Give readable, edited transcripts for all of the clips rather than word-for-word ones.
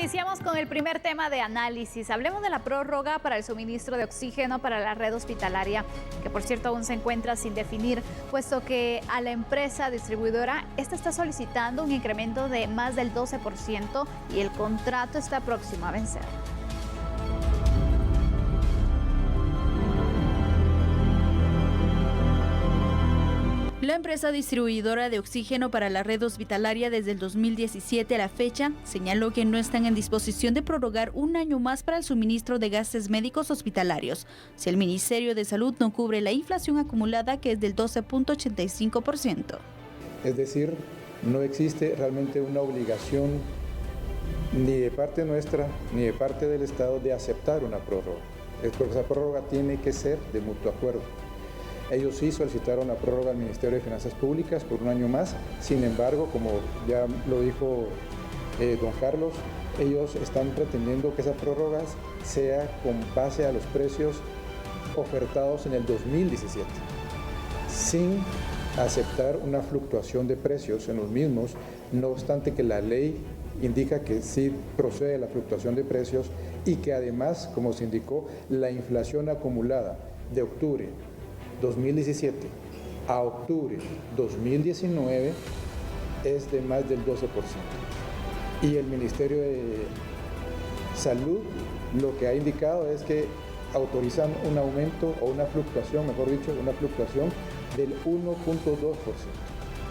Iniciamos con el primer tema de análisis. Hablemos de la prórroga para el suministro de oxígeno para la red hospitalaria, que por cierto aún se encuentra sin definir, puesto que a la empresa distribuidora esta está solicitando un incremento de más del 12% y el contrato está próximo a vencer. La empresa distribuidora de oxígeno para la red hospitalaria desde el 2017 a la fecha señaló que no están en disposición de prorrogar un año más para el suministro de gases médicos hospitalarios, si el Ministerio de Salud no cubre la inflación acumulada, que es del 12.85%. Es decir, no existe realmente una obligación ni de parte nuestra ni de parte del Estado de aceptar una prórroga. Esa prórroga tiene que ser de mutuo acuerdo. Ellos sí solicitaron la prórroga al Ministerio de Finanzas Públicas por un año más. Sin embargo, como ya lo dijo don Carlos, ellos están pretendiendo que esa prórroga sea con base a los precios ofertados en el 2017, sin aceptar una fluctuación de precios en los mismos, no obstante que la ley indica que sí procede la fluctuación de precios y que además, como se indicó, la inflación acumulada de octubre 2017 a octubre 2019 es de más del 12%. Y el Ministerio de Salud lo que ha indicado es que autorizan un aumento o una fluctuación, mejor dicho, una fluctuación del 1.2%.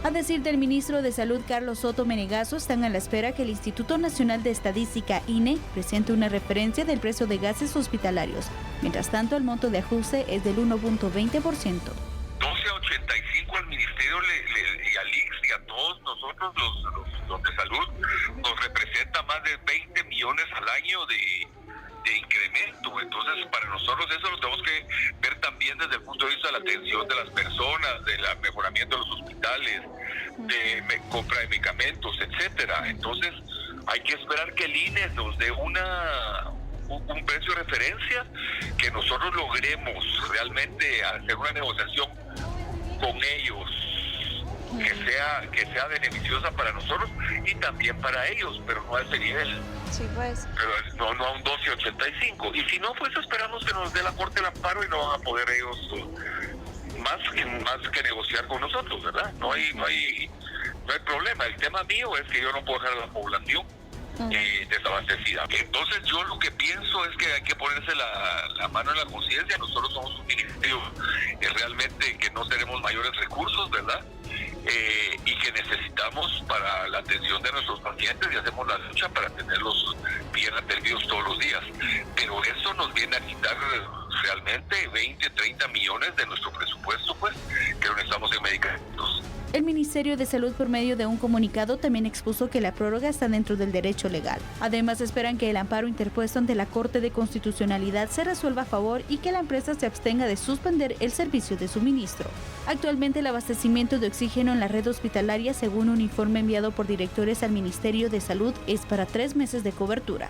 A decir del ministro de Salud, Carlos Soto Menegaso, están a la espera que el Instituto Nacional de Estadística, INE, presente una referencia del precio de gases hospitalarios. Mientras tanto, el monto de ajuste es del 1.20%. 12.85 al Ministerio y al ICS y a todos nosotros los de salud nos representa más de 20 millones al año de incremento. Entonces, para nosotros eso lo tenemos que ver también desde el punto de vista de la atención de las personas, del mejoramiento de los hospitales, de compra de medicamentos, etcétera. Entonces, hay que esperar que el INE nos dé un precio de referencia, que nosotros logremos realmente hacer una negociación con ellos que sea beneficiosa para nosotros y también para ellos, pero no a ese nivel. Sí, pues. Pero no a un 12.85. Y si no, pues esperamos que nos dé la Corte el amparo y no van a poder ellos más que negociar con nosotros, ¿verdad? No hay problema. El tema mío es que yo no puedo dejar a la población desabastecida. Entonces yo lo que pienso es que hay que ponerse la mano en la conciencia. Nosotros somos un ministerio realmente que no tenemos mayores recursos, ¿verdad? Y que necesitamos para la atención de nuestros pacientes y hacemos la lucha para tenerlos bien atendidos todos los días. Pero eso nos viene a quitar realmente 20, 30 millones de nuestro presupuesto, pues, que lo necesitamos en medicamentos. El Ministerio de Salud, por medio de un comunicado, también expuso que la prórroga está dentro del derecho legal. Además, esperan que el amparo interpuesto ante la Corte de Constitucionalidad se resuelva a favor y que la empresa se abstenga de suspender el servicio de suministro. Actualmente, el abastecimiento de oxígeno en la red hospitalaria, según un informe enviado por directores al Ministerio de Salud, es para 3 meses de cobertura.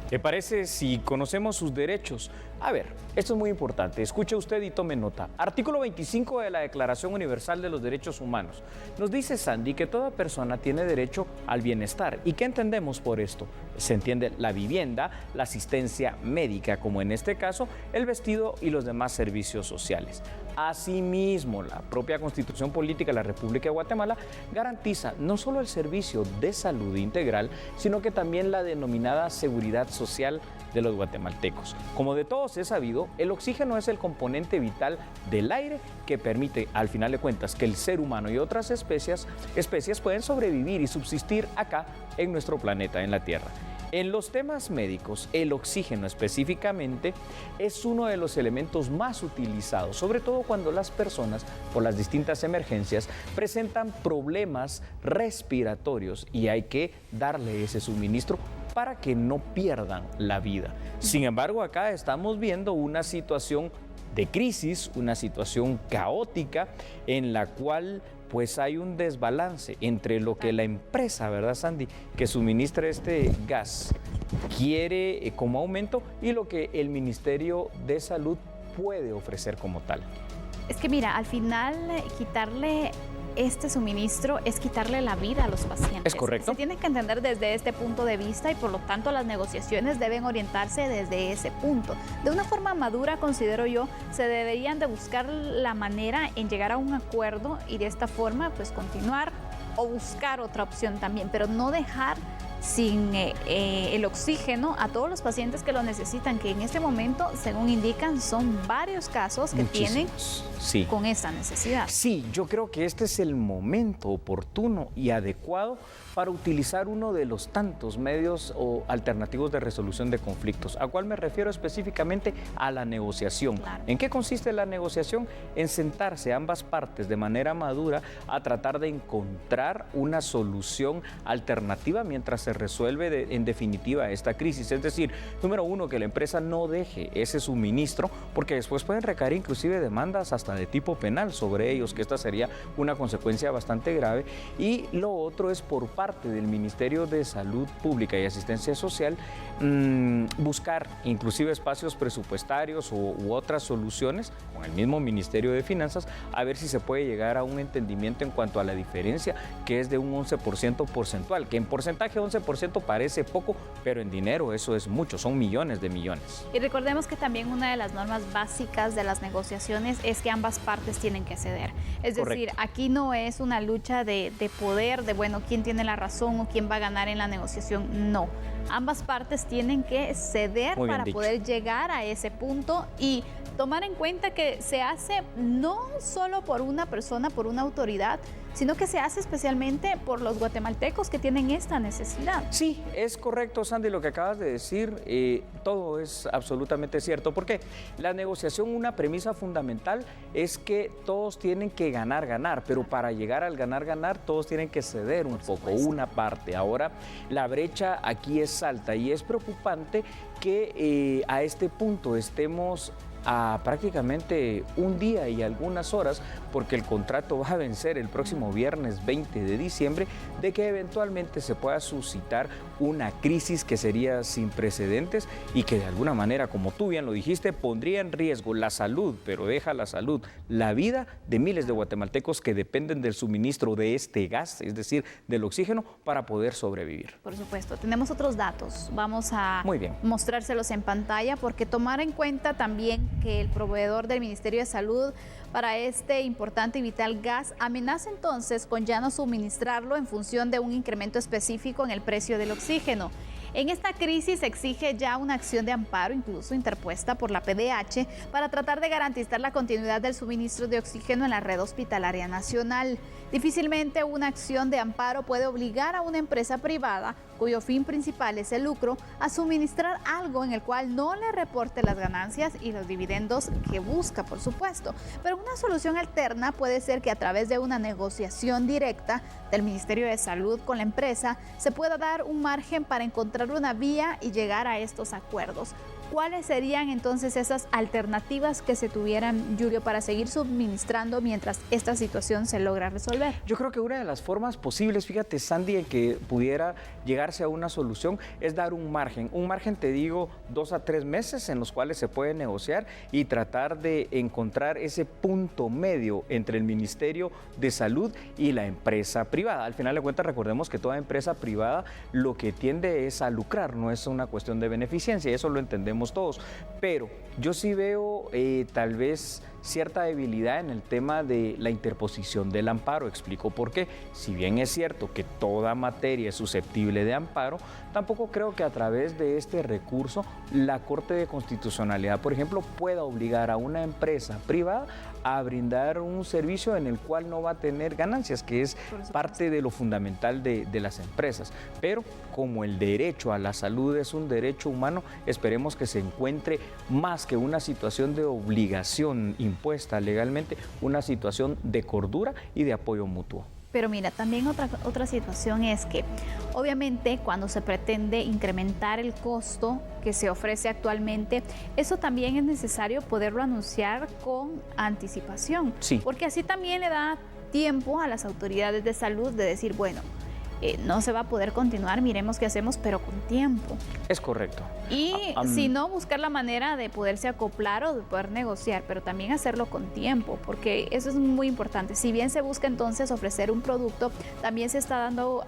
¿Qué parece si conocemos sus derechos? A ver, esto es muy importante. Escuche usted y tome nota. Artículo 25 de la Declaración Universal de los Derechos Humanos. Nos dice Sandy que toda persona tiene derecho al bienestar. ¿Y qué entendemos por esto? Se entiende la vivienda, la asistencia médica, como en este caso, el vestido y los demás servicios sociales. Asimismo, la propia Constitución Política de la República de Guatemala garantiza no solo el servicio de salud integral, sino que también la denominada seguridad social de los guatemaltecos. Como de todos es sabido, el oxígeno es el componente vital del aire que permite, al final de cuentas, que el ser humano y otras especies pueden sobrevivir y subsistir acá en nuestro planeta, en la Tierra. En los temas médicos, el oxígeno específicamente es uno de los elementos más utilizados, sobre todo cuando las personas, por las distintas emergencias, presentan problemas respiratorios y hay que darle ese suministro para que no pierdan la vida. Sin embargo, acá estamos viendo una situación de crisis, una situación caótica en la cual pues hay un desbalance entre lo que la empresa, ¿verdad, Sandy?, que suministra este gas quiere como aumento y lo que el Ministerio de Salud puede ofrecer como tal. Es que mira, al final quitarle este suministro es quitarle la vida a los pacientes. ¿Es correcto? Se tiene que entender desde este punto de vista y por lo tanto las negociaciones deben orientarse desde ese punto. De una forma madura, considero yo, se deberían de buscar la manera en llegar a un acuerdo y de esta forma pues continuar o buscar otra opción también, pero no dejar sin el oxígeno a todos los pacientes que lo necesitan, que en este momento, según indican, son varios casos que tienen con esa necesidad. Sí, yo creo que este es el momento oportuno y adecuado para utilizar uno de los tantos medios o alternativos de resolución de conflictos. ¿A cuál me refiero específicamente? A la negociación. Claro. ¿En qué consiste la negociación? En sentarse ambas partes de manera madura a tratar de encontrar una solución alternativa mientras se resuelve en definitiva esta crisis. Es decir, número uno, que la empresa no deje ese suministro, porque después pueden recaer inclusive demandas hasta de tipo penal sobre ellos, que esta sería una consecuencia bastante grave. Y lo otro es por parte del Ministerio de Salud Pública y Asistencia Social buscar inclusive espacios presupuestarios u otras soluciones con el mismo Ministerio de Finanzas, a ver si se puede llegar a un entendimiento en cuanto a la diferencia, que es de un 11% porcentual, que en porcentaje 11% parece poco, pero en dinero eso es mucho, son millones de millones. Y recordemos que también una de las normas básicas de las negociaciones es que ambas partes tienen que ceder. Es decir, aquí no es una lucha de poder, de bueno, quién tiene la razón o quién va a ganar en la negociación, no. Ambas partes tienen que ceder para poder llegar a ese punto y tomar en cuenta que se hace no solo por una persona, por una autoridad, sino que se hace especialmente por los guatemaltecos que tienen esta necesidad. Sí, es correcto, Sandy, lo que acabas de decir, todo es absolutamente cierto, porque la negociación, una premisa fundamental es que todos tienen que ganar, pero para llegar al ganar, todos tienen que ceder un poco, una parte. Ahora, la brecha aquí es alta y es preocupante que a este punto estemos a prácticamente un día y algunas horas, porque el contrato va a vencer el próximo viernes 20 de diciembre, de que eventualmente se pueda suscitar una crisis que sería sin precedentes y que de alguna manera, como tú bien lo dijiste, pondría en riesgo la salud, pero deja la salud, la vida de miles de guatemaltecos que dependen del suministro de este gas, es decir, del oxígeno, para poder sobrevivir. Por supuesto, tenemos otros datos, vamos a mostrárselos en pantalla, porque tomar en cuenta también que el proveedor del Ministerio de Salud para este importante y vital gas amenaza entonces con ya no suministrarlo en función de un incremento específico en el precio del oxígeno. En esta crisis se exige ya una acción de amparo, incluso interpuesta por la PDH, para tratar de garantizar la continuidad del suministro de oxígeno en la red hospitalaria nacional. Difícilmente una acción de amparo puede obligar a una empresa privada, cuyo fin principal es el lucro, a suministrar algo en el cual no le reporte las ganancias y los dividendos que busca, por supuesto. Pero una solución alterna puede ser que a través de una negociación directa del Ministerio de Salud con la empresa se pueda dar un margen para encontrar una vía y llegar a estos acuerdos. ¿Cuáles serían entonces esas alternativas que se tuvieran, Julio, para seguir suministrando mientras esta situación se logra resolver? Yo creo que una de las formas posibles, fíjate, Sandy, en que pudiera llegarse a una solución es dar un margen, te digo, 2 a 3 meses en los cuales se puede negociar y tratar de encontrar ese punto medio entre el Ministerio de Salud y la empresa privada. Al final de cuentas, recordemos que toda empresa privada lo que tiende es a lucrar, no es una cuestión de beneficencia, y eso lo entendemos todos, pero yo sí veo tal vez cierta debilidad en el tema de la interposición del amparo. Explico por qué. Si bien es cierto que toda materia es susceptible de amparo, tampoco creo que a través de este recurso la Corte de Constitucionalidad, por ejemplo, pueda obligar a una empresa privada a brindar un servicio en el cual no va a tener ganancias, que es parte de lo fundamental de las empresas. Pero como el derecho a la salud es un derecho humano, esperemos que se encuentre más que una situación de obligación impuesta legalmente, una situación de cordura y de apoyo mutuo. Pero mira, también otra situación es que obviamente cuando se pretende incrementar el costo que se ofrece actualmente, eso también es necesario poderlo anunciar con anticipación. Sí. Porque así también le da tiempo a las autoridades de salud de decir, bueno, no se va a poder continuar, miremos qué hacemos, pero con tiempo. Es correcto. Y si no, buscar la manera de poderse acoplar o de poder negociar, pero también hacerlo con tiempo, porque eso es muy importante. Si bien se busca entonces ofrecer un producto, también se está dando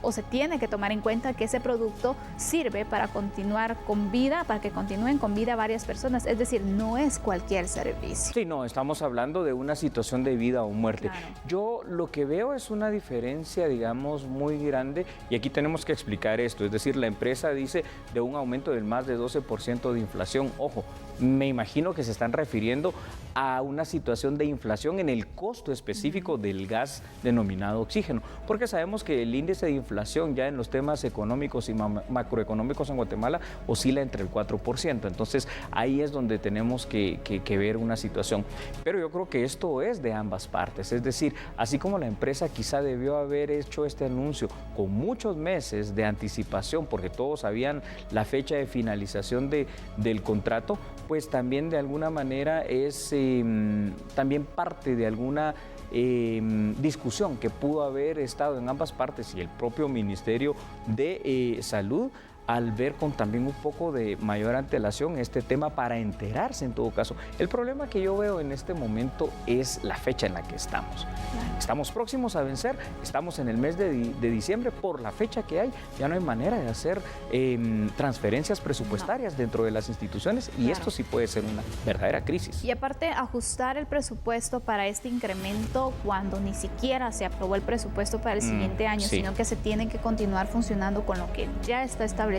o se tiene que tomar en cuenta que ese producto sirve para continuar con vida, para que continúen con vida varias personas, es decir, no es cualquier servicio. Sí, no, estamos hablando de una situación de vida o muerte. Claro. Yo lo que veo es una diferencia, digamos, muy grande, y aquí tenemos que explicar esto, es decir, la empresa dice de un aumento del más de 12% de inflación. Ojo, me imagino que se están refiriendo a una situación de inflación en el costo específico del gas denominado oxígeno, porque sabemos que el índice de inflación ya en los temas económicos y macroeconómicos en Guatemala oscila entre el 4%, entonces ahí es donde tenemos que ver una situación. Pero yo creo que esto es de ambas partes, es decir, así como la empresa quizá debió haber hecho este anuncio con muchos meses de anticipación, porque todos sabían la fecha de finalización del contrato, pues también de alguna manera es también parte de alguna discusión que pudo haber estado en ambas partes y el propio Ministerio de Salud, al ver con también un poco de mayor antelación este tema para enterarse en todo caso. El problema que yo veo en este momento es la fecha en la que estamos. Estamos próximos a vencer, estamos en el mes de diciembre, por la fecha que hay, ya no hay manera de hacer transferencias presupuestarias dentro de las instituciones y esto sí puede ser una verdadera crisis. Y aparte, ajustar el presupuesto para este incremento cuando ni siquiera se aprobó el presupuesto para el siguiente año, sí, sino que se tiene que continuar funcionando con lo que ya está establecido,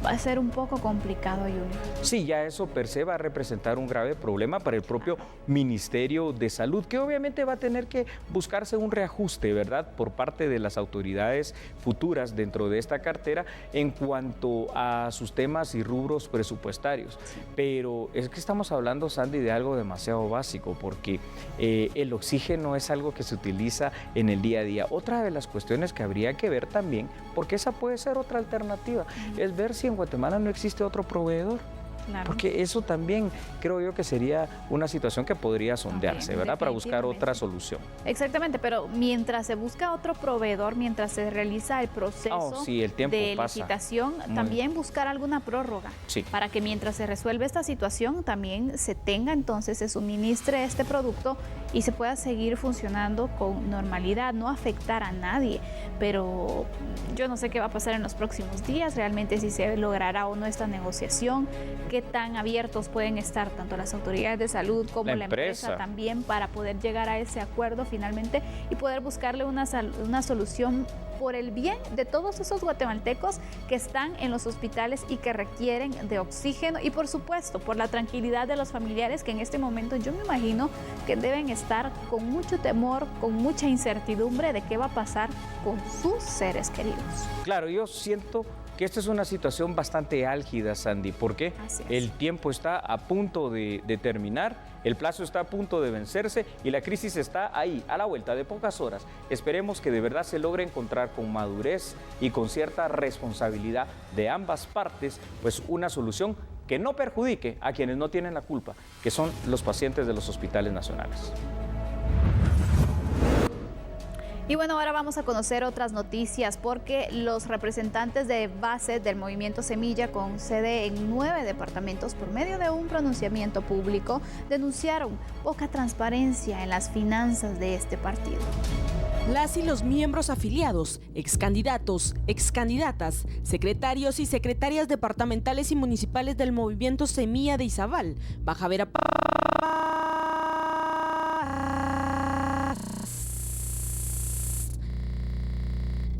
va a ser un poco complicado, Julio. Sí, ya eso per se va a representar un grave problema para el propio Ministerio de Salud, que obviamente va a tener que buscarse un reajuste, ¿verdad?, por parte de las autoridades futuras dentro de esta cartera en cuanto a sus temas y rubros presupuestarios. Pero es que estamos hablando, Sandy, de algo demasiado básico, porque el oxígeno es algo que se utiliza en el día a día. Otra de las cuestiones que habría que ver también, porque esa puede ser otra alternativa, es ver si en Guatemala no existe otro proveedor. Claro. Porque eso también creo yo que sería una situación que podría sondearse, ¿verdad? Para buscar otra solución. Exactamente, pero mientras se busca otro proveedor, mientras se realiza el proceso el tiempo de pasa. licitación, también buscar alguna prórroga, para que mientras se resuelve esta situación también se tenga entonces, se suministre este producto y se pueda seguir funcionando con normalidad, no afectar a nadie. Pero yo no sé qué va a pasar en los próximos días, realmente si se logrará o no esta negociación, qué tan abiertos pueden estar tanto las autoridades de salud como la empresa también para poder llegar a ese acuerdo finalmente y poder buscarle una solución por el bien de todos esos guatemaltecos que están en los hospitales y que requieren de oxígeno, y por supuesto por la tranquilidad de los familiares que en este momento yo me imagino que deben estar con mucho temor, con mucha incertidumbre de qué va a pasar con sus seres queridos. Claro, yo siento que esta es una situación bastante álgida, Sandy, porque el tiempo está a punto de terminar, el plazo está a punto de vencerse y la crisis está ahí, a la vuelta de pocas horas. Esperemos que de verdad se logre encontrar con madurez y con cierta responsabilidad de ambas partes, pues una solución que no perjudique a quienes no tienen la culpa, que son los pacientes de los hospitales nacionales. Y bueno, ahora vamos a conocer otras noticias porque los representantes de base del Movimiento Semilla, con sede en 9 departamentos, por medio de un pronunciamiento público, denunciaron poca transparencia en las finanzas de este partido. Las y los miembros afiliados, excandidatos, excandidatas, secretarios y secretarias departamentales y municipales del Movimiento Semilla de Izabal, Baja Verapaz,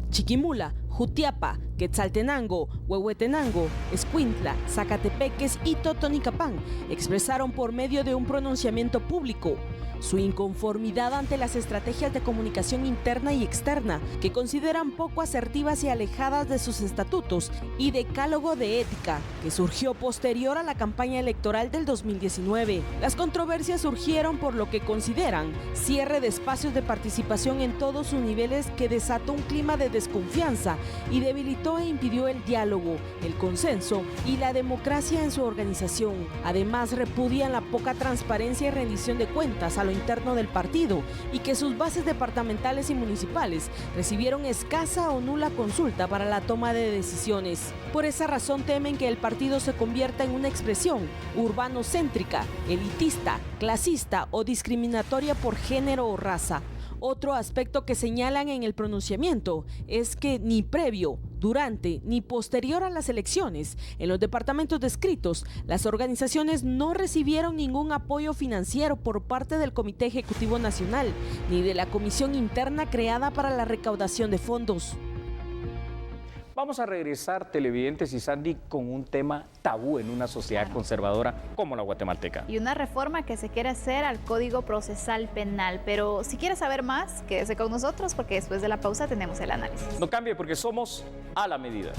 Chiquimula, Jutiapa, Quetzaltenango, Huehuetenango, Escuintla, Zacatepeques y Totonicapán expresaron por medio de un pronunciamiento público su inconformidad ante las estrategias de comunicación interna y externa que consideran poco asertivas y alejadas de sus estatutos y decálogo de ética que surgió posterior a la campaña electoral del 2019. Las controversias surgieron por lo que consideran cierre de espacios de participación en todos sus niveles que desató un clima de desconfianza y debilitó e impidió el diálogo, el consenso y la democracia en su organización. Además, repudian la poca transparencia y rendición de cuentas a lo interno del partido y que sus bases departamentales y municipales recibieron escasa o nula consulta para la toma de decisiones. Por esa razón temen que el partido se convierta en una expresión urbanocéntrica, elitista, clasista o discriminatoria por género o raza. Otro aspecto que señalan en el pronunciamiento es que ni previo, durante ni posterior a las elecciones, en los departamentos descritos, las organizaciones no recibieron ningún apoyo financiero por parte del Comité Ejecutivo Nacional ni de la comisión interna creada para la recaudación de fondos. Vamos a regresar, televidentes y Sandy, con un tema tabú en una sociedad conservadora como la guatemalteca. Y una reforma que se quiere hacer al Código Procesal Penal. Pero si quieres saber más, quédese con nosotros porque después de la pausa tenemos el análisis. No cambie porque somos a la medida.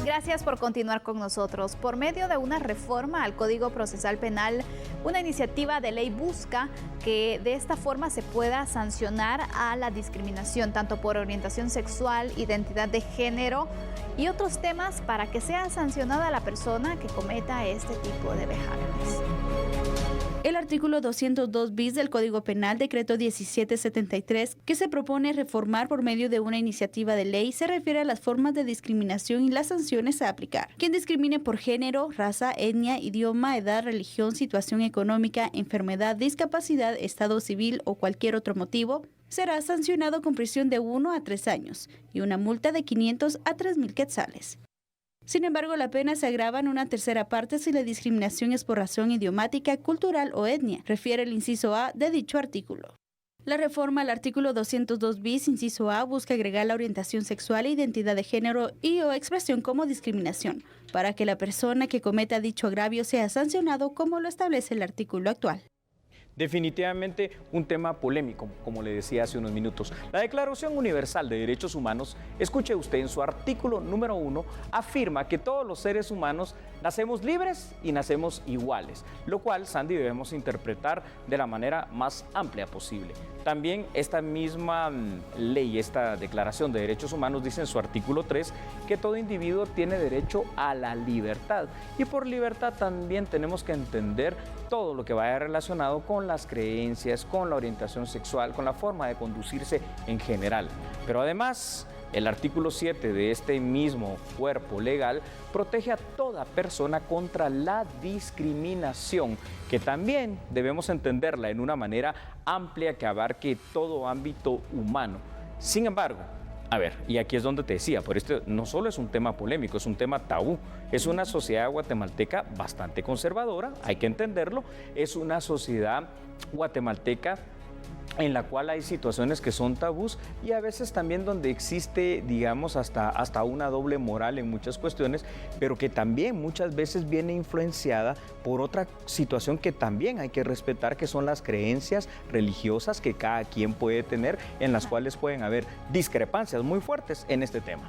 Gracias por continuar con nosotros. Por medio de una reforma al Código Procesal Penal, una iniciativa de ley busca que de esta forma se pueda sancionar a la discriminación, tanto por orientación sexual, identidad de género y otros temas, para que sea sancionada la persona que cometa este tipo de vejámenes. El artículo 202 bis del Código Penal, decreto 1773, que se propone reformar por medio de una iniciativa de ley, se refiere a las formas de discriminación y las sanciones a aplicar. Quien discrimine por género, raza, etnia, idioma, edad, religión, situación económica, enfermedad, discapacidad, estado civil o cualquier otro motivo, será sancionado con prisión de 1 a 3 años y una multa de 500 a 3,000 quetzales. Sin embargo, la pena se agrava en una tercera parte si la discriminación es por razón idiomática, cultural o etnia, refiere el inciso A de dicho artículo. La reforma al artículo 202 bis, inciso A, busca agregar la orientación sexual e identidad de género y o expresión como discriminación, para que la persona que cometa dicho agravio sea sancionado como lo establece el artículo actual. Definitivamente un tema polémico, como le decía hace unos minutos. La Declaración Universal de Derechos Humanos, escuche usted, en su artículo número 1, afirma que todos los seres humanos nacemos libres y nacemos iguales, lo cual, Sandy, debemos interpretar de la manera más amplia posible. También esta misma ley, esta Declaración de Derechos Humanos, dice en su artículo 3 que todo individuo tiene derecho a la libertad. Y por libertad también tenemos que entender todo lo que vaya relacionado con las creencias, con la orientación sexual, con la forma de conducirse en general. Pero además, el artículo 7 de este mismo cuerpo legal protege a toda persona contra la discriminación, que también debemos entenderla en una manera amplia que abarque todo ámbito humano. Sin embargo, a ver, y aquí es donde te decía, por esto no solo es un tema polémico, es un tema tabú. Es una sociedad guatemalteca bastante conservadora, hay que entenderlo. Es una sociedad guatemalteca en la cual hay situaciones que son tabús y a veces también donde existe, digamos, hasta una doble moral en muchas cuestiones, pero que también muchas veces viene influenciada por otra situación que también hay que respetar, que son las creencias religiosas que cada quien puede tener, en las cuales pueden haber discrepancias muy fuertes en este tema.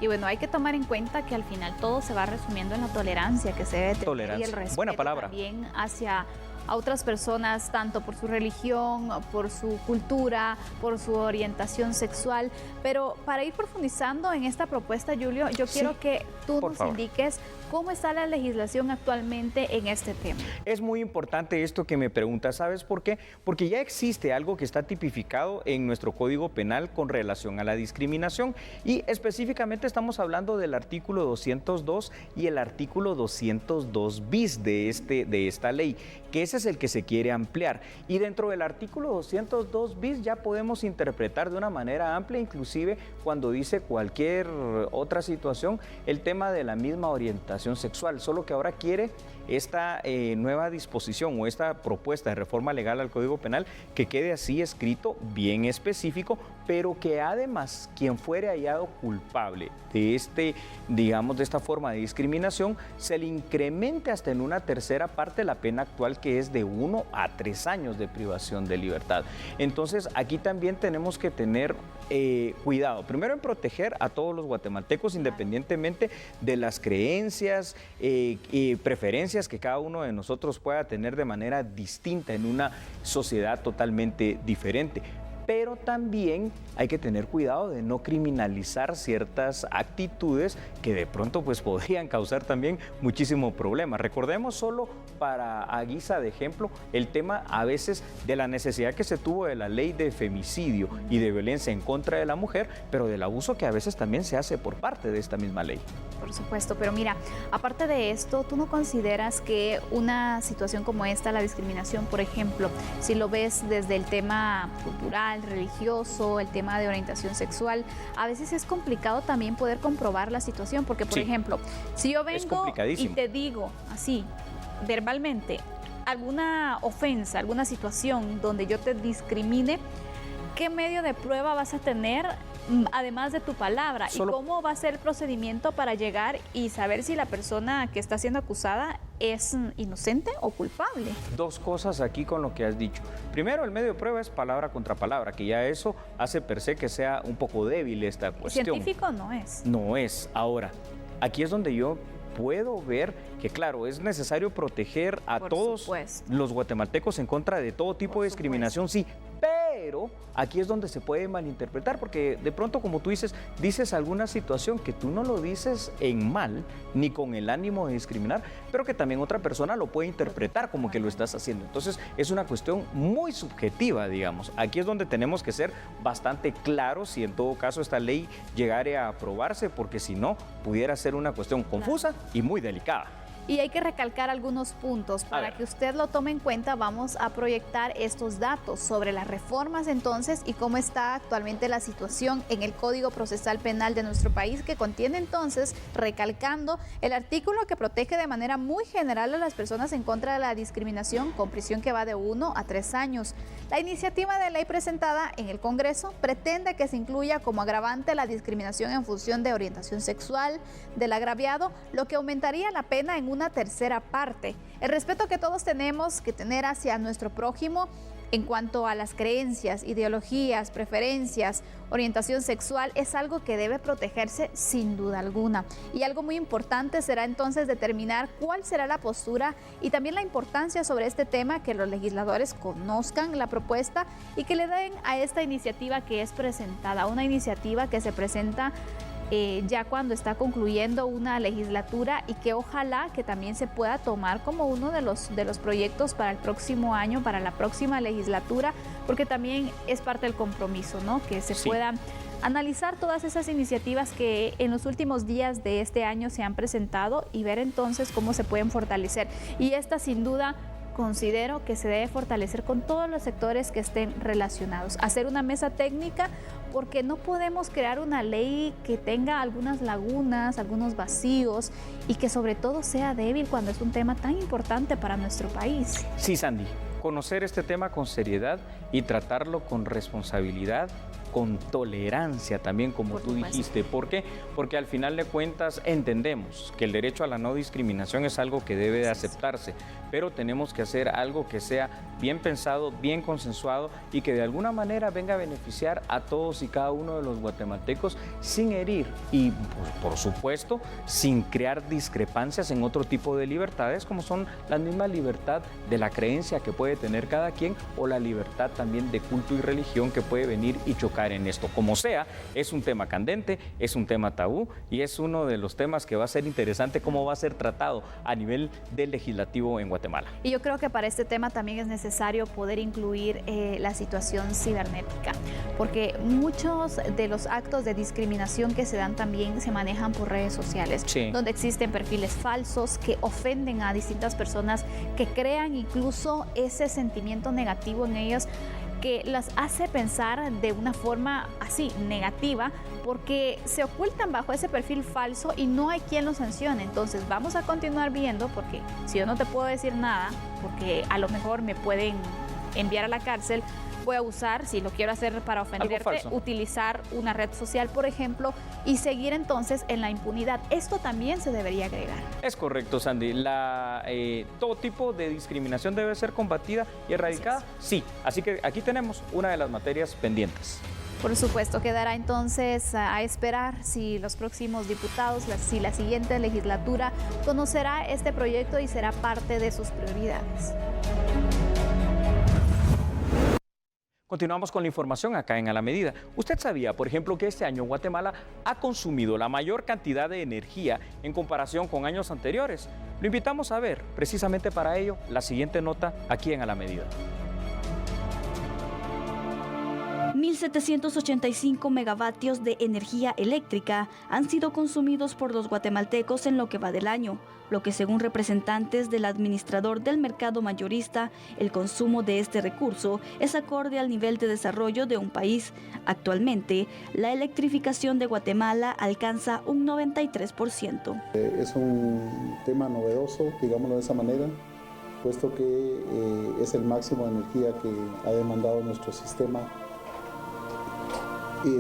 Y bueno, hay que tomar en cuenta que al final todo se va resumiendo en la tolerancia que se debe tener y el respeto buena palabra. También hacia a otras personas, tanto por su religión, por su cultura, por su orientación sexual. Pero para ir profundizando en esta propuesta, Julio, yo quiero que tú nos indiques cómo está la legislación actualmente en este tema. Es muy importante esto que me preguntas, ¿sabes por qué? Porque ya existe algo que está tipificado en nuestro Código Penal con relación a la discriminación y específicamente estamos hablando del artículo 202 y el artículo 202 bis de esta ley, que ese es el que se quiere ampliar. Y dentro del artículo 202 bis ya podemos interpretar de una manera amplia, inclusive cuando dice cualquier otra situación, el tema de la misma orientación sexual, solo que ahora quiere esta nueva disposición o esta propuesta de reforma legal al Código Penal que quede así escrito, bien específico, pero que además quien fuere hallado culpable de esta forma de discriminación se le incremente hasta en una tercera parte la pena actual, que es de 1 a 3 años de privación de libertad. Entonces, aquí también tenemos que tener cuidado, primero en proteger a todos los guatemaltecos independientemente de las creencias y preferencias que cada uno de nosotros pueda tener de manera distinta en una sociedad totalmente diferente. Pero también hay que tener cuidado de no criminalizar ciertas actitudes que de pronto pues podrían causar también muchísimo problema. Recordemos solo a guisa de ejemplo el tema a veces de la necesidad que se tuvo de la ley de femicidio y de violencia en contra de la mujer, pero del abuso que a veces también se hace por parte de esta misma ley. Por supuesto, pero mira, aparte de esto, ¿tú no consideras que una situación como esta, la discriminación, por ejemplo, si lo ves desde el tema cultural, religioso, el tema de orientación sexual, a veces es complicado también poder comprobar la situación? Porque, por ejemplo, si yo vengo y te digo así, verbalmente, alguna ofensa, alguna situación donde yo te discrimine, ¿qué medio de prueba vas a tener además de tu palabra? ¿Y cómo va a ser el procedimiento para llegar y saber si la persona que está siendo acusada es inocente o culpable? Dos cosas aquí con lo que has dicho. Primero, el medio de prueba es palabra contra palabra, que ya eso hace per se que sea un poco débil esta cuestión. Científico no es. No es. Ahora, aquí es donde yo puedo ver que, claro, es necesario proteger a todos los guatemaltecos en contra de todo tipo de discriminación, sí, pero aquí es donde se puede malinterpretar, porque de pronto, como tú dices alguna situación que tú no lo dices en mal, ni con el ánimo de discriminar, pero que también otra persona lo puede interpretar como que lo estás haciendo. Entonces, es una cuestión muy subjetiva, digamos. Aquí es donde tenemos que ser bastante claros si en todo caso esta ley llegare a aprobarse, porque si no, pudiera ser una cuestión confusa y muy delicada. Y hay que recalcar algunos puntos. Para que usted lo tome en cuenta, vamos a proyectar estos datos sobre las reformas entonces y cómo está actualmente la situación en el Código Procesal Penal de nuestro país, que contiene entonces, recalcando, el artículo que protege de manera muy general a las personas en contra de la discriminación con prisión que va de 1 a 3 años. La iniciativa de ley presentada en el Congreso pretende que se incluya como agravante la discriminación en función de orientación sexual del agraviado, lo que aumentaría la pena en una tercera parte. El respeto que todos tenemos que tener hacia nuestro prójimo en cuanto a las creencias, ideologías, preferencias, orientación sexual es algo que debe protegerse sin duda alguna. Y algo muy importante será entonces determinar cuál será la postura y también la importancia sobre este tema, que los legisladores conozcan la propuesta y que le den a esta iniciativa que es presentada, una iniciativa que se presenta ya cuando está concluyendo una legislatura y que ojalá que también se pueda tomar como uno de los proyectos para el próximo año, para la próxima legislatura, porque también es parte del compromiso, ¿no? Que se puedan analizar todas esas iniciativas que en los últimos días de este año se han presentado y ver entonces cómo se pueden fortalecer. Y esta sin duda considero que se debe fortalecer con todos los sectores que estén relacionados. Hacer una mesa técnica, porque no podemos crear una ley que tenga algunas lagunas, algunos vacíos y que sobre todo sea débil cuando es un tema tan importante para nuestro país. Sí, Sandy, conocer este tema con seriedad y tratarlo con responsabilidad, con tolerancia también, como tú dijiste. ¿Por qué? Porque al final de cuentas entendemos que el derecho a la no discriminación es algo que debe de aceptarse, pero tenemos que hacer algo que sea bien pensado, bien consensuado y que de alguna manera venga a beneficiar a todos y cada uno de los guatemaltecos sin herir y, por supuesto, sin crear discrepancias en otro tipo de libertades, como son la misma libertad de la creencia que puede tener cada quien o la libertad también de culto y religión que puede venir y chocar en esto. Como sea, es un tema candente, es un tema tabú y es uno de los temas que va a ser interesante cómo va a ser tratado a nivel del legislativo en Guatemala. Y yo creo que para este tema también es necesario poder incluir la situación cibernética, porque muchos de los actos de discriminación que se dan también se manejan por redes sociales, donde existen perfiles falsos que ofenden a distintas personas, que crean incluso ese sentimiento negativo en ellos, que las hace pensar de una forma así negativa, porque se ocultan bajo ese perfil falso y no hay quien los sancione. Entonces vamos a continuar viendo, porque si yo no te puedo decir nada, porque a lo mejor me pueden enviar a la cárcel, voy a usar, si lo quiero hacer para ofenderte, utilizar una red social, por ejemplo, y seguir entonces en la impunidad. Esto también se debería agregar. Es correcto, Sandy. Todo tipo de discriminación debe ser combatida y erradicada. Sí, así que aquí tenemos una de las materias pendientes. Por supuesto, quedará entonces a esperar si los próximos diputados, si la siguiente legislatura conocerá este proyecto y será parte de sus prioridades. Continuamos con la información acá en A la Medida. ¿Usted sabía, por ejemplo, que este año Guatemala ha consumido la mayor cantidad de energía en comparación con años anteriores? Lo invitamos a ver, precisamente para ello, la siguiente nota aquí en A la Medida. 1.785 megavatios de energía eléctrica han sido consumidos por los guatemaltecos en lo que va del año, lo que según representantes del administrador del mercado mayorista, el consumo de este recurso es acorde al nivel de desarrollo de un país. Actualmente, la electrificación de Guatemala alcanza un 93%. Es un tema novedoso, digámoslo de esa manera, puesto que es el máximo de energía que ha demandado nuestro sistema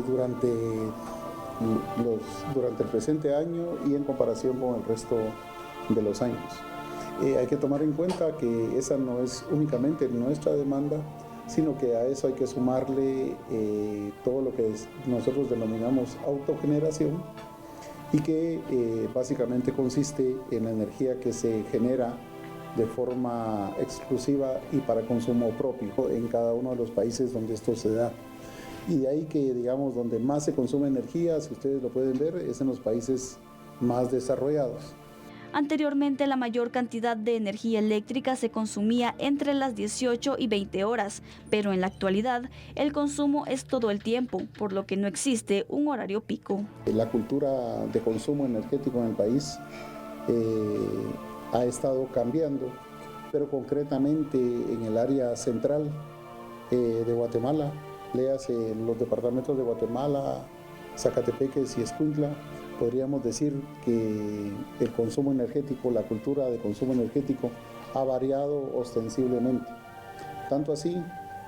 durante el presente año y en comparación con el resto de los años. Hay que tomar en cuenta que esa no es únicamente nuestra demanda, sino que a eso hay que sumarle todo lo que nosotros denominamos autogeneración y que básicamente consiste en la energía que se genera de forma exclusiva y para consumo propio en cada uno de los países donde esto se da. Y de ahí que, digamos, donde más se consume energía, si ustedes lo pueden ver, es en los países más desarrollados. Anteriormente, la mayor cantidad de energía eléctrica se consumía entre las 18 y 20 horas, pero en la actualidad el consumo es todo el tiempo, por lo que no existe un horario pico. La cultura de consumo energético en el país ha estado cambiando, pero concretamente en el área central de Guatemala, léase los departamentos de Guatemala, Zacatepeques y Escuintla, podríamos decir que el consumo energético, la cultura de consumo energético ha variado ostensiblemente. Tanto así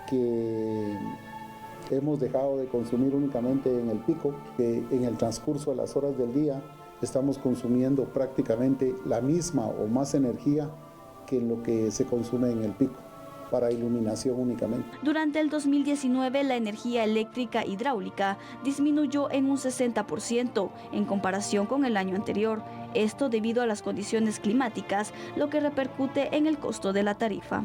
que hemos dejado de consumir únicamente en el pico, que en el transcurso de las horas del día estamos consumiendo prácticamente la misma o más energía que lo que se consume en el pico, para iluminación únicamente. Durante el 2019, la energía eléctrica hidráulica disminuyó en un 60% en comparación con el año anterior. Esto debido a las condiciones climáticas, lo que repercute en el costo de la tarifa.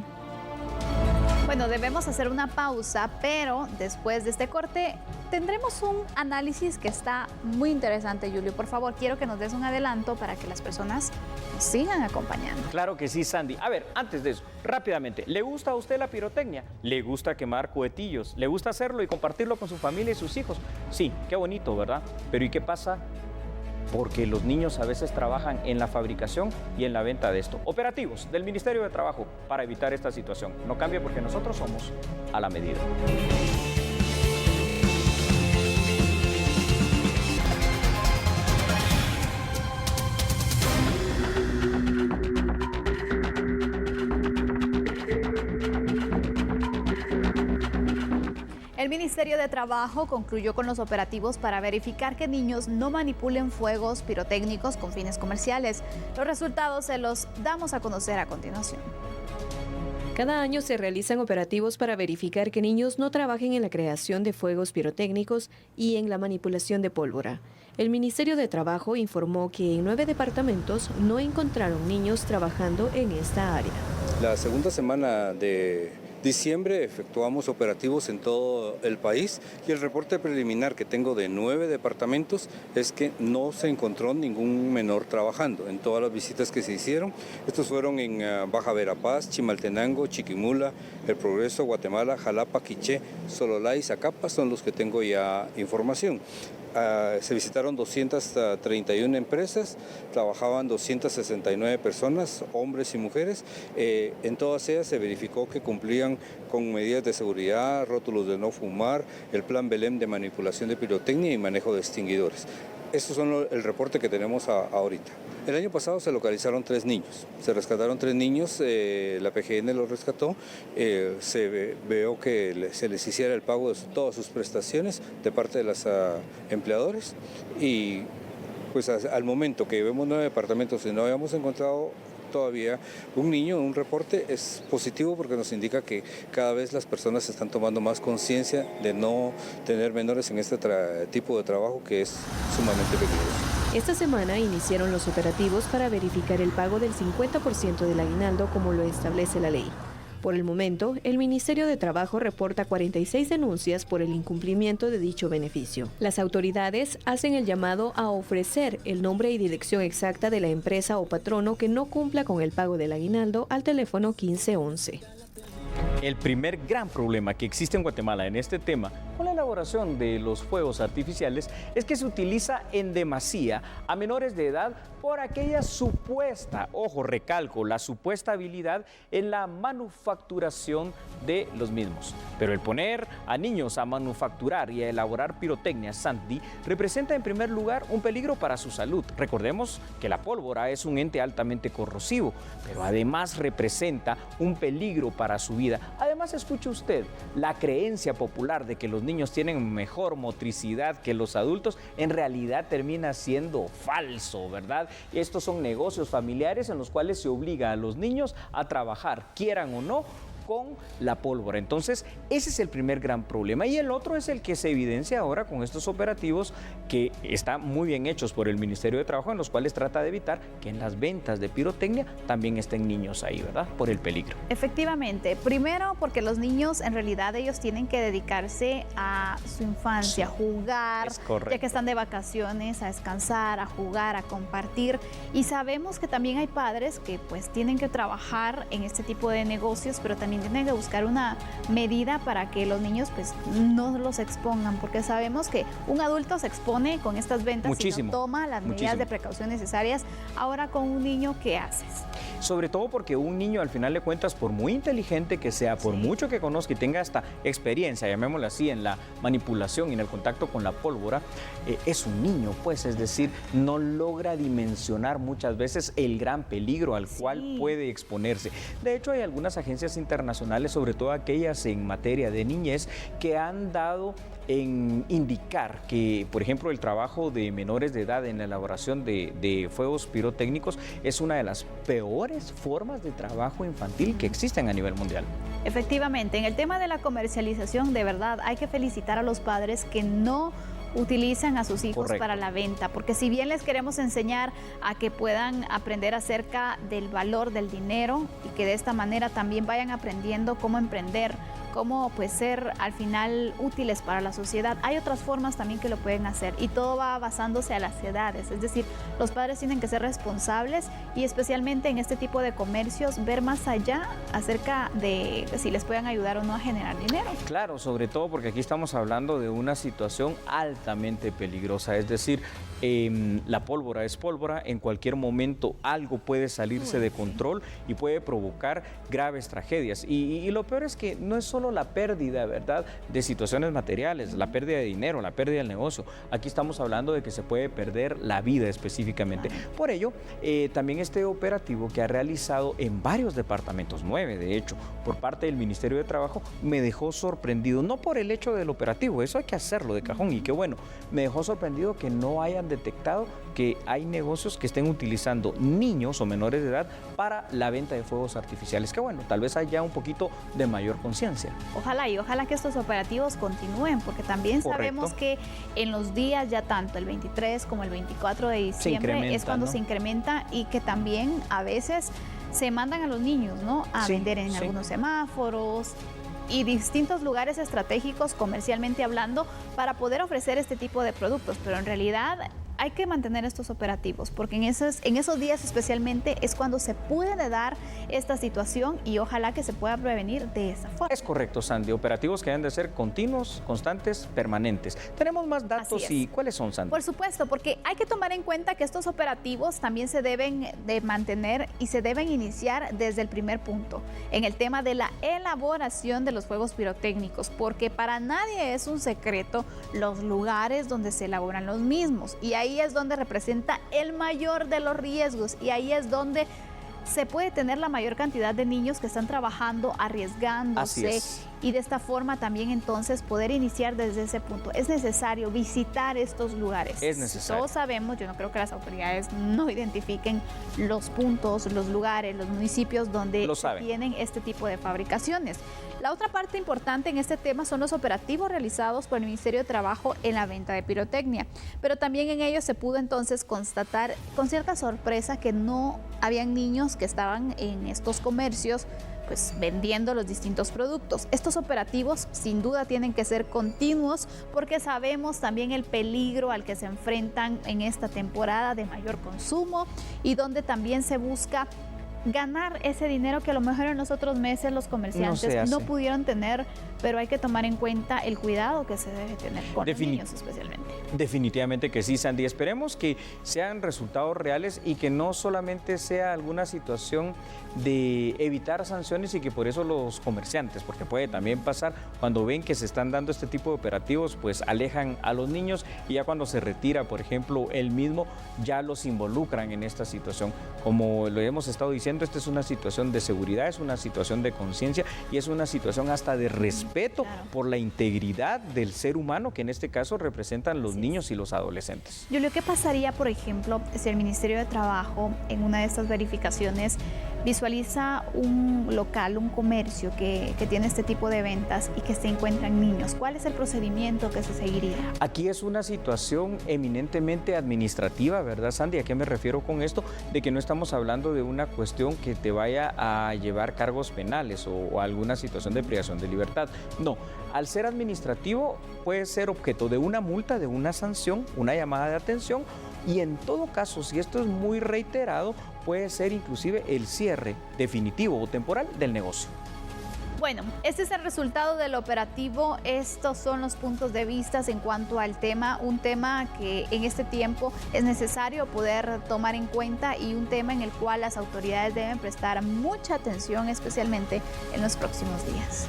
Bueno, debemos hacer una pausa, pero después de este corte tendremos un análisis que está muy interesante, Julio. Por favor, quiero que nos des un adelanto para que las personas nos sigan acompañando. Claro que sí, Sandy. A ver, antes de eso, rápidamente, ¿le gusta a usted la pirotecnia? ¿Le gusta quemar cohetillos? ¿Le gusta hacerlo y compartirlo con su familia y sus hijos? Sí, qué bonito, ¿verdad? Pero ¿y qué pasa? Porque los niños a veces trabajan en la fabricación y en la venta de esto. Operativos del Ministerio de Trabajo para evitar esta situación. No cambie porque nosotros somos A la Medida. El Ministerio de Trabajo concluyó con los operativos para verificar que niños no manipulen fuegos pirotécnicos con fines comerciales. Los resultados se los damos a conocer a continuación. Cada año se realizan operativos para verificar que niños no trabajen en la creación de fuegos pirotécnicos y en la manipulación de pólvora. El Ministerio de Trabajo informó que en 9 departamentos no encontraron niños trabajando en esta área. La segunda semana de diciembre efectuamos operativos en todo el país y el reporte preliminar que tengo de 9 departamentos es que no se encontró ningún menor trabajando en todas las visitas que se hicieron. Estos fueron en Baja Verapaz, Chimaltenango, Chiquimula, El Progreso, Guatemala, Jalapa, Quiché, Sololá y Zacapa son los que tengo ya información. Se visitaron 231 empresas, trabajaban 269 personas, hombres y mujeres. En todas ellas se verificó que cumplían con medidas de seguridad, rótulos de no fumar, el plan Belém de manipulación de pirotecnia y manejo de extinguidores. Estos son el reporte que tenemos ahorita. El año pasado se localizaron 3 niños, se rescataron 3 niños, la PGN los rescató, se vio que se les hiciera el pago de todas sus prestaciones de parte de los empleadores y pues al momento que vemos 9 departamentos y no habíamos encontrado todavía un niño, un reporte, es positivo porque nos indica que cada vez las personas están tomando más conciencia de no tener menores en este tipo de trabajo que es sumamente peligroso. Esta semana iniciaron los operativos para verificar el pago del 50% del aguinaldo como lo establece la ley. Por el momento, el Ministerio de Trabajo reporta 46 denuncias por el incumplimiento de dicho beneficio. Las autoridades hacen el llamado a ofrecer el nombre y dirección exacta de la empresa o patrono que no cumpla con el pago del aguinaldo al teléfono 1511. El primer gran problema que existe en Guatemala en este tema con la elaboración de los fuegos artificiales es que se utiliza en demasía a menores de edad por aquella supuesta, ojo, recalco, la supuesta habilidad en la manufacturación de los mismos. Pero el poner a niños a manufacturar y a elaborar pirotecnia, Sandy, representa en primer lugar un peligro para su salud. Recordemos que la pólvora es un ente altamente corrosivo, pero además representa un peligro para su vida. Además, escuche usted, la creencia popular de que los niños tienen mejor motricidad que los adultos en realidad termina siendo falso, ¿verdad? Estos son negocios familiares en los cuales se obliga a los niños a trabajar, quieran o no, con la pólvora. Entonces, ese es el primer gran problema. Y el otro es el que se evidencia ahora con estos operativos que están muy bien hechos por el Ministerio de Trabajo, en los cuales trata de evitar que en las ventas de pirotecnia también estén niños ahí, ¿verdad? Por el peligro. Efectivamente. Primero, porque los niños, en realidad, ellos tienen que dedicarse a su infancia, a jugar, ya que están de vacaciones, a descansar, a jugar, a compartir. Y sabemos que también hay padres que pues tienen que trabajar en este tipo de negocios, pero también tienen que buscar una medida para que los niños pues no los expongan, porque sabemos que un adulto se expone con estas ventas y no toma las medidas de precaución necesarias. Ahora con un niño, ¿qué haces? Sobre todo porque un niño, al final de cuentas, por muy inteligente que sea, por mucho que conozca y tenga esta experiencia, llamémosla así, en la manipulación y en el contacto con la pólvora, es un niño, pues, es decir, no logra dimensionar muchas veces el gran peligro al cual puede exponerse. De hecho, hay algunas agencias internacionales, sobre todo aquellas en materia de niñez, que han dado en indicar que, por ejemplo, el trabajo de menores de edad en la elaboración de fuegos pirotécnicos es una de las peores formas de trabajo infantil que existen a nivel mundial. Efectivamente, en el tema de la comercialización, de verdad, hay que felicitar a los padres que no utilizan a sus hijos para la venta, porque si bien les queremos enseñar a que puedan aprender acerca del valor del dinero y que de esta manera también vayan aprendiendo cómo emprender, cómo pues ser al final útiles para la sociedad, hay otras formas también que lo pueden hacer y todo va basándose a las edades, es decir, los padres tienen que ser responsables y especialmente en este tipo de comercios ver más allá acerca de si les pueden ayudar o no a generar dinero. Claro, sobre todo porque aquí estamos hablando de una situación altamente peligrosa, es decir, la pólvora es pólvora, en cualquier momento algo puede salirse de control y puede provocar graves tragedias y lo peor es que no es solo la pérdida, ¿verdad?, de situaciones materiales, la pérdida de dinero, la pérdida del negocio, aquí estamos hablando de que se puede perder la vida específicamente. Por ello, también este operativo que ha realizado en varios departamentos, 9 de hecho, por parte del Ministerio de Trabajo, me dejó sorprendido, no por el hecho del operativo, eso hay que hacerlo de cajón y qué bueno, me dejó sorprendido que no hayan detectado que hay negocios que estén utilizando niños o menores de edad para la venta de fuegos artificiales, que bueno, tal vez haya un poquito de mayor conciencia. Ojalá que estos operativos continúen, porque también sabemos que en los días ya tanto el 23 como el 24 de diciembre es cuando se incrementa y que también a veces se mandan a los niños, ¿no?, a vender en algunos semáforos y distintos lugares estratégicos comercialmente hablando para poder ofrecer este tipo de productos, pero en realidad hay que mantener estos operativos porque en esos días especialmente es cuando se puede dar esta situación y ojalá que se pueda prevenir de esa forma. Es correcto, Sandy, operativos que deben de ser continuos, constantes, permanentes. Tenemos más datos y ¿cuáles son, Sandy? Por supuesto, porque hay que tomar en cuenta que estos operativos también se deben de mantener y se deben iniciar desde el primer punto, en el tema de la elaboración de los fuegos pirotécnicos, porque para nadie es un secreto los lugares donde se elaboran los mismos y hay ahí es donde representa el mayor de los riesgos y ahí es donde se puede tener la mayor cantidad de niños que están trabajando, arriesgándose y de esta forma también entonces poder iniciar desde ese punto. Es necesario visitar estos lugares. Es necesario. Todos sabemos, yo no creo que las autoridades no identifiquen los puntos, los lugares, los municipios donde tienen este tipo de fabricaciones. La otra parte importante en este tema son los operativos realizados por el Ministerio de Trabajo en la venta de pirotecnia, pero también en ellos se pudo entonces constatar con cierta sorpresa que no habían niños que estaban en estos comercios pues vendiendo los distintos productos. Estos operativos sin duda tienen que ser continuos porque sabemos también el peligro al que se enfrentan en esta temporada de mayor consumo y donde también se busca ganar ese dinero que a lo mejor en los otros meses los comerciantes no pudieron tener, pero hay que tomar en cuenta el cuidado que se debe tener con los niños especialmente. Definitivamente que sí, Sandy. Esperemos que sean resultados reales y que no solamente sea alguna situación de evitar sanciones y que por eso los comerciantes, porque puede también pasar cuando ven que se están dando este tipo de operativos, pues alejan a los niños y ya cuando se retira, por ejemplo, el mismo, ya los involucran en esta situación. Como lo hemos estado diciendo, esta es una situación de seguridad, es una situación de conciencia y es una situación hasta de respeto por la integridad del ser humano, que en este caso representan los niños y los adolescentes. Julio, ¿qué pasaría, por ejemplo, si el Ministerio de Trabajo en una de estas verificaciones visualiza un local, un comercio que tiene este tipo de ventas y que se encuentran niños? ¿Cuál es el procedimiento que se seguiría? Aquí es una situación eminentemente administrativa, ¿verdad, Sandy? ¿A qué me refiero con esto? De que no estamos hablando de una cuestión que te vaya a llevar cargos penales o alguna situación de privación de libertad. No, al ser administrativo puede ser objeto de una multa, de una sanción, una llamada de atención y en todo caso, si esto es muy reiterado, puede ser inclusive el cierre definitivo o temporal del negocio. Bueno, este es el resultado del operativo. Estos son los puntos de vista en cuanto al tema, un tema que en este tiempo es necesario poder tomar en cuenta y un tema en el cual las autoridades deben prestar mucha atención, especialmente en los próximos días.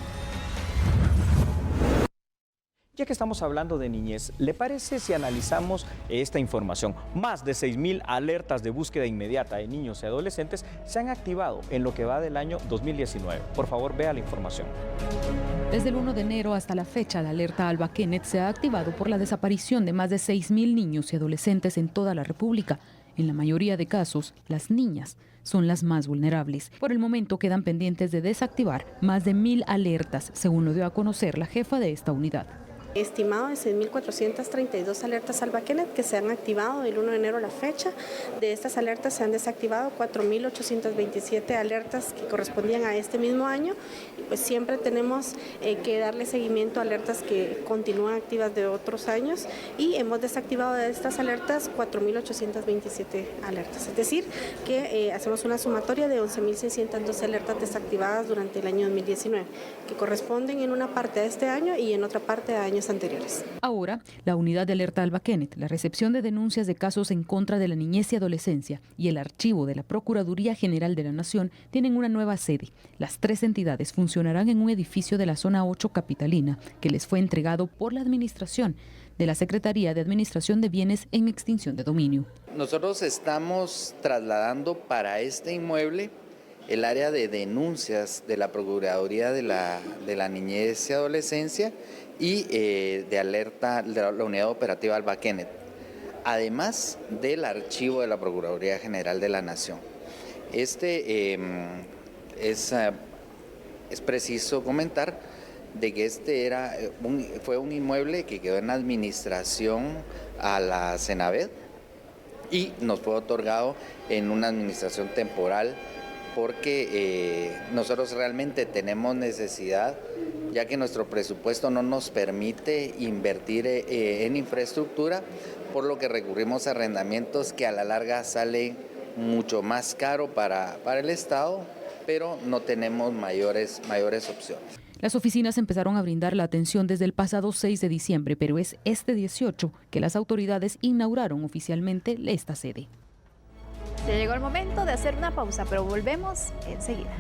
Ya que estamos hablando de niñez, ¿le parece si analizamos esta información? Más de 6,000 alertas de búsqueda inmediata de niños y adolescentes se han activado en lo que va del año 2019. Por favor, vea la información. Desde el 1 de enero hasta la fecha, la alerta Alba Kenneth se ha activado por la desaparición de más de 6,000 niños y adolescentes en toda la República. En la mayoría de casos, las niñas son las más vulnerables. Por el momento quedan pendientes de desactivar más de 1,000 alertas, según lo dio a conocer la jefa de esta unidad. Estimado de 6.432 alertas Alba Kenneth que se han activado del 1 de enero a la fecha. De estas alertas se han desactivado 4.827 alertas que correspondían a este mismo año. Y pues siempre tenemos que darle seguimiento a alertas que continúan activas de otros años y hemos desactivado de estas alertas 4.827 alertas. Es decir, que hacemos una sumatoria de 11.612 alertas desactivadas durante el año 2019, que corresponden en una parte a este año y en otra parte a años anteriores. Ahora, la unidad de alerta Alba Kenneth, la recepción de denuncias de casos en contra de la niñez y adolescencia y el archivo de la Procuraduría General de la Nación tienen una nueva sede. Las 3 entidades funcionarán en un edificio de la zona 8 capitalina que les fue entregado por la administración de la Secretaría de Administración de Bienes en Extinción de Dominio. Nosotros estamos trasladando para este inmueble el área de denuncias de la Procuraduría de la Niñez y Adolescencia y de alerta de la Unidad Operativa Alba Kenneth, además del archivo de la Procuraduría General de la Nación. Es preciso comentar de que fue un inmueble que quedó en administración a la Senaved y nos fue otorgado en una administración temporal porque nosotros realmente tenemos necesidad, ya que nuestro presupuesto no nos permite invertir en infraestructura, por lo que recurrimos a arrendamientos que a la larga salen mucho más caro para el Estado, pero no tenemos mayores opciones. Las oficinas empezaron a brindar la atención desde el pasado 6 de diciembre, pero es este 18 que las autoridades inauguraron oficialmente esta sede. Ya llegó el momento de hacer una pausa, pero volvemos enseguida.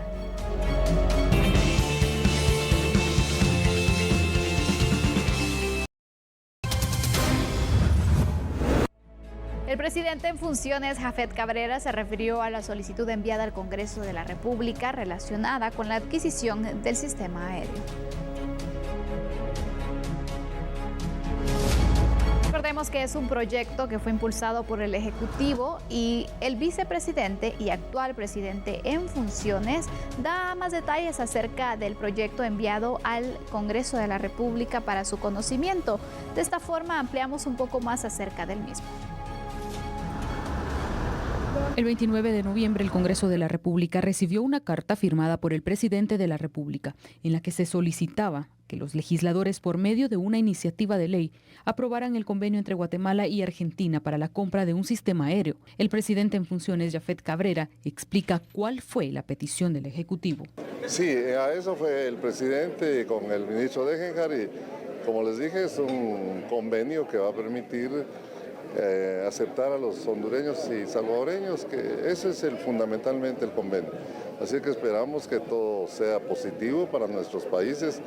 El presidente en funciones, Jafet Cabrera, se refirió a la solicitud enviada al Congreso de la República relacionada con la adquisición del sistema aéreo. Recordemos que es un proyecto que fue impulsado por el Ejecutivo y el vicepresidente y actual presidente en funciones da más detalles acerca del proyecto enviado al Congreso de la República para su conocimiento. De esta forma ampliamos un poco más acerca del mismo. El 29 de noviembre, el Congreso de la República recibió una carta firmada por el presidente de la República, en la que se solicitaba que los legisladores, por medio de una iniciativa de ley, aprobaran el convenio entre Guatemala y Argentina para la compra de un sistema aéreo. El presidente en funciones, Jafet Cabrera, explica cuál fue la petición del Ejecutivo. Sí, a eso fue el presidente con el ministro Degenjar y, como les dije, es un convenio que va a permitir aceptar a los hondureños y salvadoreños, que ese es fundamentalmente el convenio. Así que esperamos que todo sea positivo para nuestros países.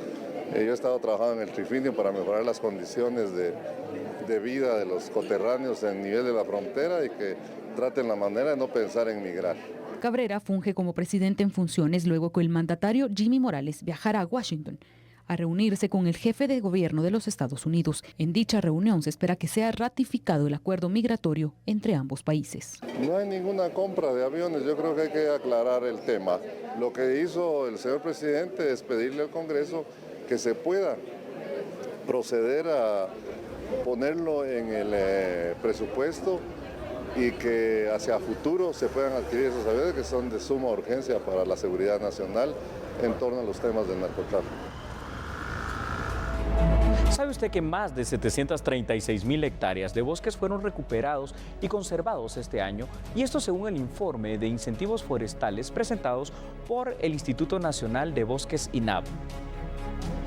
Yo he estado trabajando en el trifinio para mejorar las condiciones de vida de los coterráneos en nivel de la frontera y que traten la manera de no pensar en migrar. Cabrera funge como presidente en funciones luego que el mandatario Jimmy Morales viajara a Washington a reunirse con el jefe de gobierno de los Estados Unidos. En dicha reunión se espera que sea ratificado el acuerdo migratorio entre ambos países. No hay ninguna compra de aviones, yo creo que hay que aclarar el tema. Lo que hizo el señor presidente es pedirle al Congreso que se pueda proceder a ponerlo en el presupuesto y que hacia futuro se puedan adquirir esos aviones que son de suma urgencia para la seguridad nacional en torno a los temas del narcotráfico. ¿Sabe usted que más de 736,000 hectáreas de bosques fueron recuperados y conservados este año? Y esto según el informe de incentivos forestales presentados por el Instituto Nacional de Bosques INAB.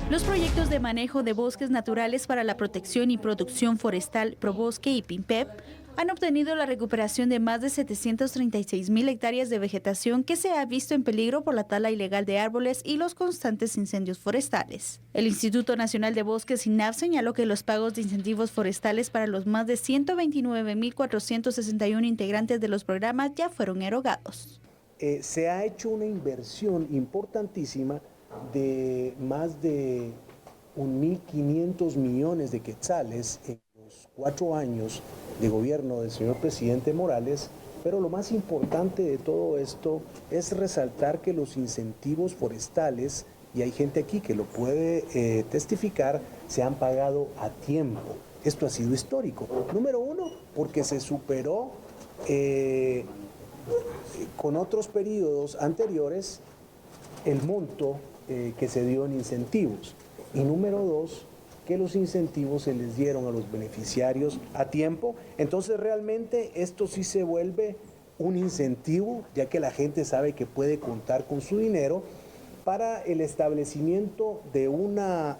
Los proyectos de manejo de bosques naturales para la protección y producción forestal ProBosque y PIMPEP han obtenido la recuperación de más de 736,000 hectáreas de vegetación que se ha visto en peligro por la tala ilegal de árboles y los constantes incendios forestales. El Instituto Nacional de Bosques INAB señaló que los pagos de incentivos forestales para los más de 129,461 integrantes de los programas ya fueron erogados. Se ha hecho una inversión importantísima de más de 1.500 millones de quetzales en los 4 años de gobierno del señor presidente Morales, pero lo más importante de todo esto es resaltar que los incentivos forestales, y hay gente aquí que lo puede testificar, se han pagado a tiempo. Esto ha sido histórico. Número uno, porque se superó con otros periodos anteriores el monto que se dio en incentivos. Y número dos, que los incentivos se les dieron a los beneficiarios a tiempo. Entonces realmente esto sí se vuelve un incentivo, ya que la gente sabe que puede contar con su dinero para el establecimiento de una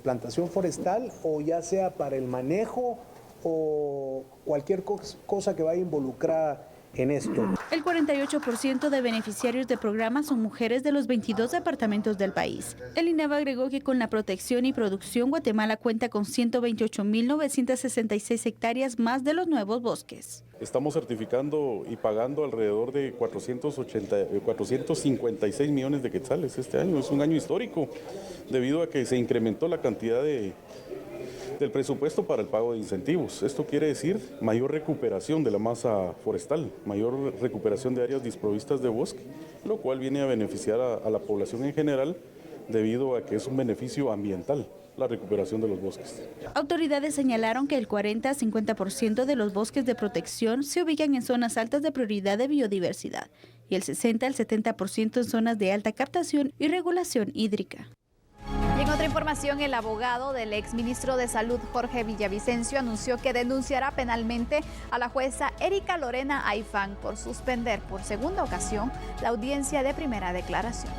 plantación forestal, o ya sea para el manejo o cualquier cosa que vaya involucrada en esto. El 48% de beneficiarios de programas son mujeres de los 22 departamentos del país. El INAB agregó que con la protección y producción, Guatemala cuenta con 128,966 hectáreas más de los nuevos bosques. Estamos certificando y pagando alrededor de 456 millones de quetzales este año. Es un año histórico debido a que se incrementó la cantidad del presupuesto para el pago de incentivos. Esto quiere decir mayor recuperación de la masa forestal, mayor recuperación de áreas desprovistas de bosque, lo cual viene a beneficiar a la población en general debido a que es un beneficio ambiental la recuperación de los bosques. Autoridades señalaron que el 40-50% de los bosques de protección se ubican en zonas altas de prioridad de biodiversidad y el 60-70% en zonas de alta captación y regulación hídrica. Y en otra información, el abogado del exministro de Salud, Jorge Villavicencio, anunció que denunciará penalmente a la jueza Erika Lorena Aifán por suspender por segunda ocasión la audiencia de primera declaración.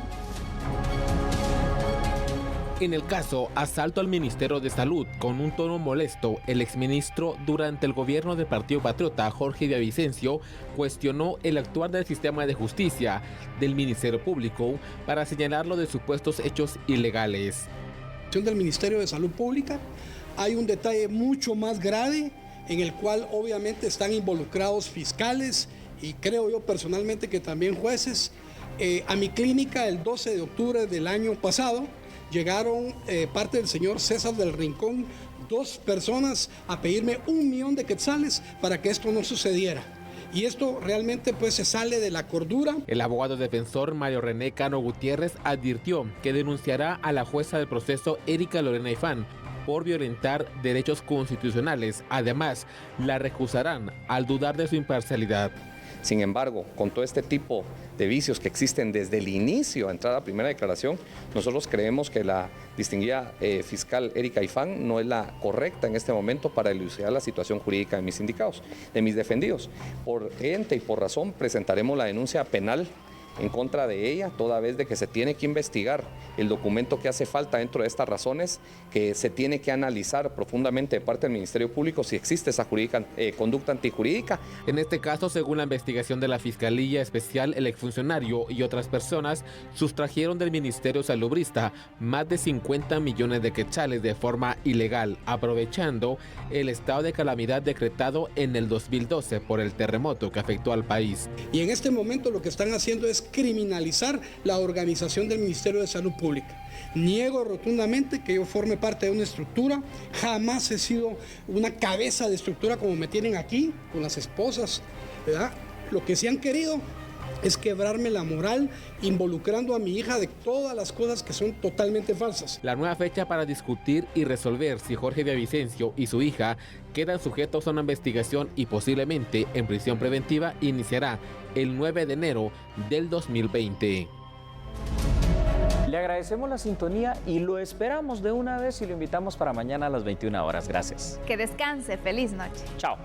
En el caso Asalto al Ministerio de Salud con un tono molesto, el exministro durante el gobierno del Partido Patriota, Jorge Villavicencio, cuestionó el actuar del sistema de justicia del Ministerio Público para señalarlo de supuestos hechos ilegales. Del Ministerio de Salud Pública hay un detalle mucho más grave en el cual obviamente están involucrados fiscales y creo yo personalmente que también jueces. A mi clínica el 12 de octubre del año pasado llegaron parte del señor César del Rincón, 2 personas a pedirme 1 millón de quetzales para que esto no sucediera. Y esto realmente pues se sale de la cordura. El abogado defensor Mario René Cano Gutiérrez advirtió que denunciará a la jueza del proceso Erika Lorena Ifán por violentar derechos constitucionales. Además, la recusarán al dudar de su imparcialidad. Sin embargo, con todo este tipo de vicios que existen desde el inicio, a entrada a primera declaración, nosotros creemos que la distinguida fiscal Erika Ifán no es la correcta en este momento para elucidar la situación jurídica de mis indicados, de mis defendidos. Por ente y por razón presentaremos la denuncia penal en contra de ella, toda vez de que se tiene que investigar el documento que hace falta dentro de estas razones, que se tiene que analizar profundamente de parte del Ministerio Público si existe esa conducta antijurídica. En este caso, según la investigación de la Fiscalía Especial, el exfuncionario y otras personas sustrajeron del Ministerio Salubrista más de 50 millones de quetzales de forma ilegal, aprovechando el estado de calamidad decretado en el 2012 por el terremoto que afectó al país. Y en este momento lo que están haciendo es criminalizar la organización del Ministerio de Salud Pública. Niego rotundamente que yo forme parte de una estructura, jamás he sido una cabeza de estructura como me tienen aquí, con las esposas, ¿verdad? Lo que sí han querido es quebrarme la moral, involucrando a mi hija de todas las cosas que son totalmente falsas. La nueva fecha para discutir y resolver si Jorge Villavicencio y su hija quedan sujetos a una investigación y posiblemente en prisión preventiva iniciará el 9 de enero del 2020. Le agradecemos la sintonía y lo esperamos de una vez y lo invitamos para mañana a las 21 horas. Gracias. Que descanse. Feliz noche. Chao.